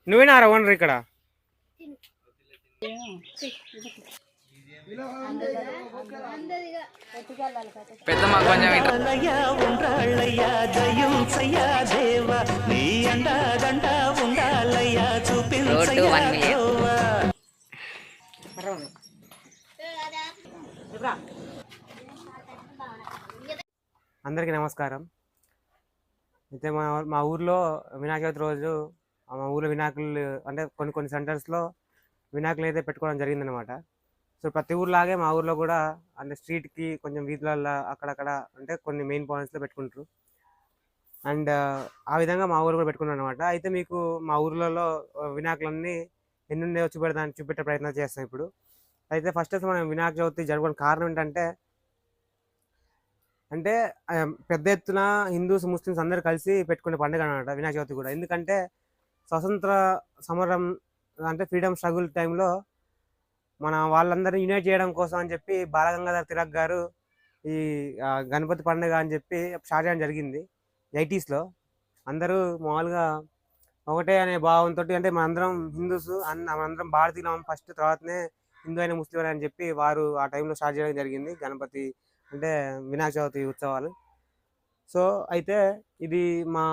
నువ్వేనా ఓనర్ ఇక్కడ? పెద్దమ్మ కొంచెం అందరికీ నమస్కారం. అయితే మా ఊర్లో వినాయక చవితి రోజు మా ఊర్లో వినాయకులు అంటే కొన్ని సెంటర్స్లో వినాయకులు అయితే పెట్టుకోవడం జరిగిందనమాట. సో ప్రతి ఊర్లాగే మా ఊర్లో కూడా అంటే స్ట్రీట్కి కొంచెం వీధులలో అక్కడక్కడ అంటే కొన్ని మెయిన్ పాయింట్స్లో పెట్టుకుంటారు. అండ్ ఆ విధంగా మా ఊరు కూడా పెట్టుకున్నాను అనమాట. అయితే మీకు మా ఊర్లలో వినాయకులన్నీ ఎన్నుండే చూపెట్టే ప్రయత్నం చేస్తాం ఇప్పుడు. అయితే ఫస్ట్ అసలు మనం వినాయక చవితి జరుపుకునే కారణం ఏంటంటే పెద్ద ఎత్తున హిందూస్ ముస్లిమ్స్ అందరూ కలిసి పెట్టుకునే పండుగ అనమాట వినాయక చవితి కూడా. ఎందుకంటే స్వతంత్ర సమరం అంటే ఫ్రీడమ్ స్ట్రగుల్ టైంలో మన వాళ్ళందరినీ యునైట్ చేయడం కోసం అని చెప్పి బాలగంగాధర తిలక్ గారు ఈ గణపతి పండుగ అని చెప్పి స్టార్ట్ చేయడం జరిగింది 80s. అందరూ మామూలుగా ఒకటే అనే భావంతో అంటే మనందరం హిందూస్ మనందరం భారతీయులం ఫస్ట్, తర్వాతనే హిందూ అయిన ముస్లిం అని చెప్పి వారు ఆ టైంలో స్టార్ట్ చేయడం జరిగింది గణపతి అంటే వినాయక చవితి ఉత్సవాలు. సో అయితే ఇది మా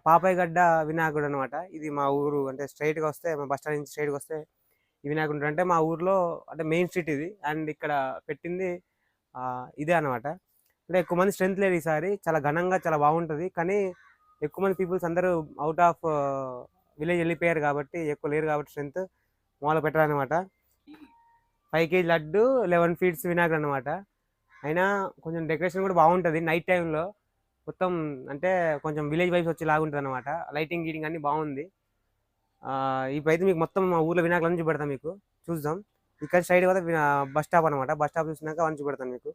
పాపాయిగడ్డ వినాయకుడు అనమాట. ఇది మా ఊరు అంటే స్ట్రైట్గా వస్తే మా బస్ స్టాండ్ నుంచి స్ట్రైట్గా వస్తే ఈ వినాయకుడు అంటే మా ఊర్లో అంటే మెయిన్ స్ట్రీట్ ఇది. అండ్ ఇక్కడ పెట్టింది ఇదే అనమాట. అంటే ఎక్కువ మంది స్ట్రెంత్ లేదు ఈసారి, చాలా ఘనంగా చాలా బాగుంటుంది. కానీ ఎక్కువ మంది పీపుల్స్ అందరూ అవుట్ ఆఫ్ విలేజ్ వెళ్ళిపోయారు కాబట్టి ఎక్కువ లేరు కాబట్టి స్ట్రెంత్ మామూలుగా పెట్టారనమాట. 5 kg లడ్డు 11 feet వినాయకుడు అనమాట. అయినా కొంచెం డెకరేషన్ కూడా బాగుంటుంది నైట్ టైంలో. మొత్తం అంటే కొంచెం విలేజ్ వైబ్స్ వచ్చేలాగా ఉంటుంది అనమాట. లైటింగ్ గీటింగ్ అన్నీ బాగుంది. ఇప్పుడైతే మీకు మొత్తం మా ఊర్లో వినాయకులను చూపెడతాం, మీకు చూద్దాం. ఇక్కడ సైడ్ కూడా బస్ స్టాప్ అనమాట. బస్ స్టాప్ చూసినాక అవన్నీ చూపెడతాను మీకు.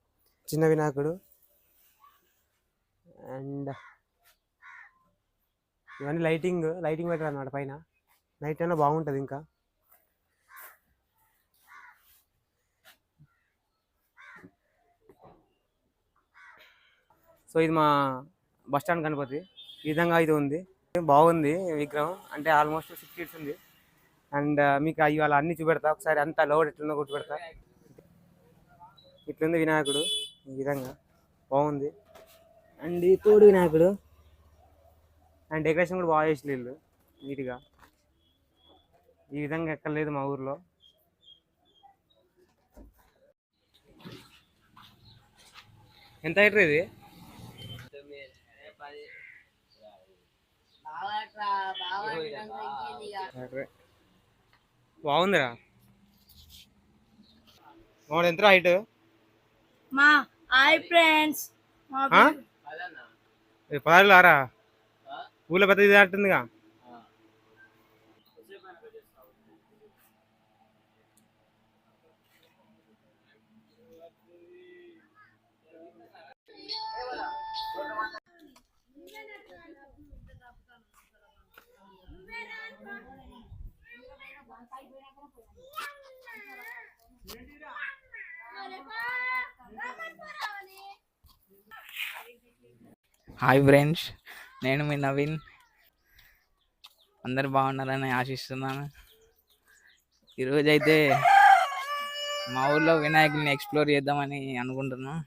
చిన్న వినాయకుడు అండ్ ఇవన్నీ లైటింగ్ పెట్టారు అనమాట పైన. నైట్ అయినా బాగుంటుంది. ఇంకా సో ఇది మా బస్ స్టాండ్ గణపతి. ఈ విధంగా ఇది ఉంది, బాగుంది విగ్రహం. అంటే ఆల్మోస్ట్ 6 feet ఉంది. అండ్ మీకు ఇవాళ అన్ని చూపెడతా ఒకసారి. అంతా లోడ్ ఎట్లుందో చూపెడతా. ఇట్లుంది వినాయకుడు ఈ విధంగా బాగుంది. అండ్ ఈ తోడు వినాయకుడు అండ్ డెకరేషన్ కూడా బాగా చేసి వీళ్ళు నీట్గా. ఈ విధంగా ఎక్కడ లేదు మా ఊర్లో. ఎంత హైటర్ ఇది? బాగుందిరా. ఎంత హైట్? మా హాయ్ ఫ్రెండ్స్, 16 ఆరా ఊళ్ళో పెద్ద ఇది అంటుందిగా. హాయ్ ఫ్రెండ్స్, నేను మీ నవీన్. అందరు బాగున్నారని ఆశిస్తున్నాను. ఈరోజు అయితే మా ఊర్లో వినాయకుడిని ఎక్స్ప్లోర్ చేద్దామని అనుకుంటున్నాం.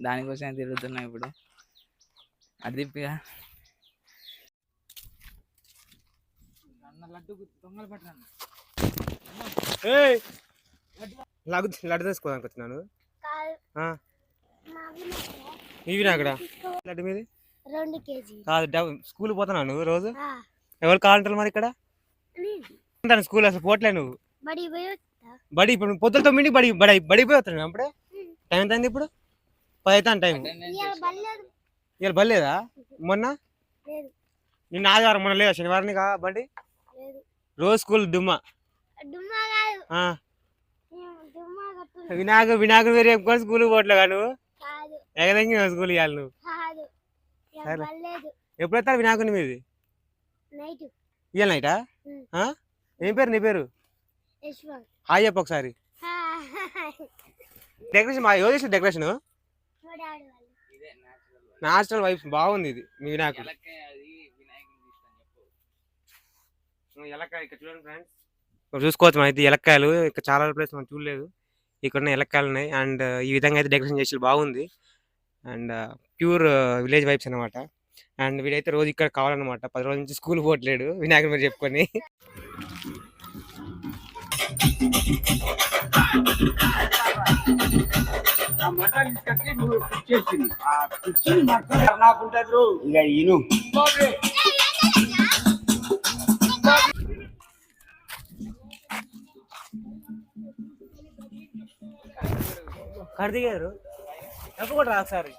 దానికోసమే తిరుగుతున్నాం ఇప్పుడు. అదిగా లడ్డు తీసుకోదానికి వచ్చినాను. ఈ వినాయకుడా లడ్డు మీది 2 kg కాదు. స్కూల్ పోతున్నాను రోజు. ఎవరు కావాలంటారు మరి ఇక్కడ? స్కూల్ అసలు పోట్లే నువ్వు. బడి ఇప్పుడు పొద్దున 9 బడిపోయి వస్తాను. అప్పుడే టైం ఎంత అయింది? ఇప్పుడు 10 అవుతాను టైం. ఇవాళ బలేదా? మొన్న నిన్న ఆదివారం, మొన్న లేదా శనివారం బండి? రోజు స్కూల్ డుమ్మా. వినాయకుడు వేరే చెప్పుకొని స్కూల్ పోవట్లేగా నువ్వు? ఎగదంగి స్కూల్ ఇవ్వాలి నువ్వు. ఎప్పుడు వస్తారు వినాయకుని మీది? ఇవాళ నైటా? ఏం పేరు నీ పేరు? హాయ్ చెప్పు ఒకసారి. డెకరేషన్ ఎవరు చేసిన డెకరేషన్? న్యాచురల్ వైబ్స్ బాగుంది ఇది మీ వినాయకుడు. ఎలక్కాయ అది వినాయకుడిని తీస్తాను చెప్పు. ఎలక్కాయ ఇక్కడ చూడండి ఫ్రెండ్స్, ఇక్కడ చూసుకోవచ్చు మనం అయితే ఎలక్కాయలు ఇక్కడ చాలా ప్లేస్ మనం చూడలేదు. ఇక్కడ ఉన్న ఎలక్కాయలు ఉన్నాయి అండ్ ఈ విధంగా అయితే డెకరేషన్ చేసి బాగుంది అండ్ ప్యూర్ విలేజ్ వైబ్స్ అనమాట. అండ్ వీడైతే రోజు ఇక్కడ కావాలన్నమాట, 10 రోజుల నుంచి స్కూల్ పోవట్లేడు వినాయకుడి మీద చెప్పుకొని. కడిదిగారు చెప్పకూడదు ఒకసారి.